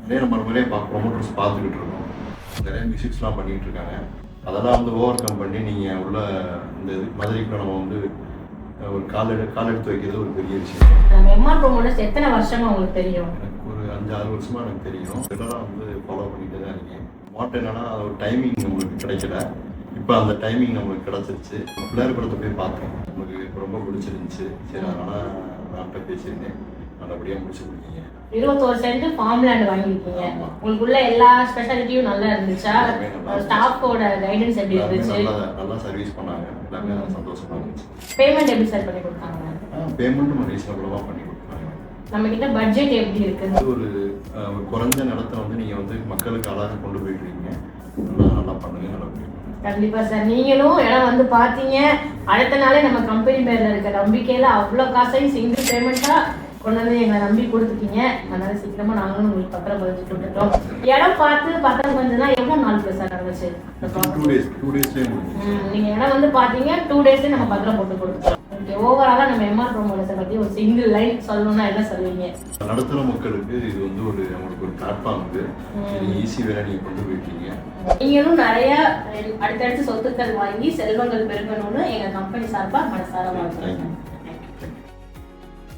நிறைய நம்ம நிறைய ப்ரொமோட்டர்ஸ் பார்த்துக்கிட்டு இருக்கோம். நிறைய மியூசிக்ஸ்லாம் பண்ணிகிட்டு இருக்காங்க. அதெல்லாம் வந்து ஓவர் கம் பண்ணி நீங்கள் உள்ள இந்த மதுரைக்குள்ள நம்ம வந்து ஒரு கால் எடுத்து வைக்கிறது ஒரு பெரிய விஷயம். நம்ம எம்ஆர் ப்ரோமோட்டர்ஸ் எத்தனை வருஷமா உங்களுக்கு தெரியும்? எனக்கு ஒரு 5-6 வருஷமாக எனக்கு தெரியும். இதெல்லாம் வந்து ஃபாலோ பண்ணிட்டு தான் இருக்கேன். மாட்டேன் என்னன்னா அது ஒரு டைமிங் நம்மளுக்கு கிடைக்கல. இப்போ அந்த டைமிங் நம்மளுக்கு கிடச்சிருச்சு. பிள்ளையார் படத்தை போய் பார்த்தேன். நம்மளுக்கு ரொம்ப பிடிச்சிருந்துச்சு. சரி அதனால் நான்கிட்ட பேசியிருந்தேன். நல்லபடியாக முடிச்சு கொடுத்தீங்க. 21 சென்ட் ஃபார்ம் லேண்ட் வாங்கியிருக்கீங்க. உங்களுக்குள்ள எல்லா ஸ்பெஷாலிட்டியும் நல்லா இருந்துச்சா? ஸ்டாஃபோட கைடன்ஸ் எப்படி இருந்துச்சு? நல்லா சர்வீஸ் பண்ணாங்க. எல்லாமே சந்தோஷமா இருந்துச்சு. பேமெண்ட் எப்படி சார் பண்ணி கொடுத்தாங்க? பேமெண்ட் நம்ம ரீசனபிளாக பண்ணி கொடுத்தாங்க. நம்ம கிட்ட பட்ஜெட் எப்படி இருக்கு? ஒரு குறைஞ்ச நிலத்தை வந்து நீங்கள் வந்து மக்களுக்கு அழகாக கொண்டு போயிட்டுருக்கீங்க. நல்லா பண்ணுங்க. நல்லா கண்டிப்பா சார். நீங்களும் இடம் வந்து பார்த்தீங்க, அடுத்த நாளே நம்ம கம்பெனி பேர்ல இருக்க நம்பிக்கையில அவ்வளோ காசையும் சிங்கிள் பேமெண்ட்டா கொண்டு வந்து எங்களை நம்பி கொடுத்துட்டீங்க. அதனால சீக்கிரமா நாங்களும் உங்களுக்கு பத்திரம் பதிச்சு கொடுத்துட்டோம். இடம் பார்த்து பத்திரம் கொஞ்சம்னா எவ்வளோ நாள் சார் நடந்துச்சு? 2 days. நீங்க இடம் வந்து பார்த்தீங்க, 2 days நம்ம பத்திரம் போட்டு கொடுத்துட்டோம். ஓவராலா நம்ம எம்ஆர் ப்ரோமோட்டர்ஸை பத்தி ஒரு சிங்கிள் லைன் சொல்லணும்னா என்ன சொல்வீங்க? நடுத்தர மக்களுக்கு இது வந்து அவங்களுக்கு ஒரு பிளாட்ஃபார்ம் இது. ஈஸி வேலை நீங்க கொண்டு போயிட்டீங்க. நீங்களும் நிறைய அடுத்தடுத்து சொத்துக்கள் வாங்கி செல்வங்கள் பெருகணும்னு எங்க கம்பெனி சார்பா மனசார வாழ்த்துறேன்.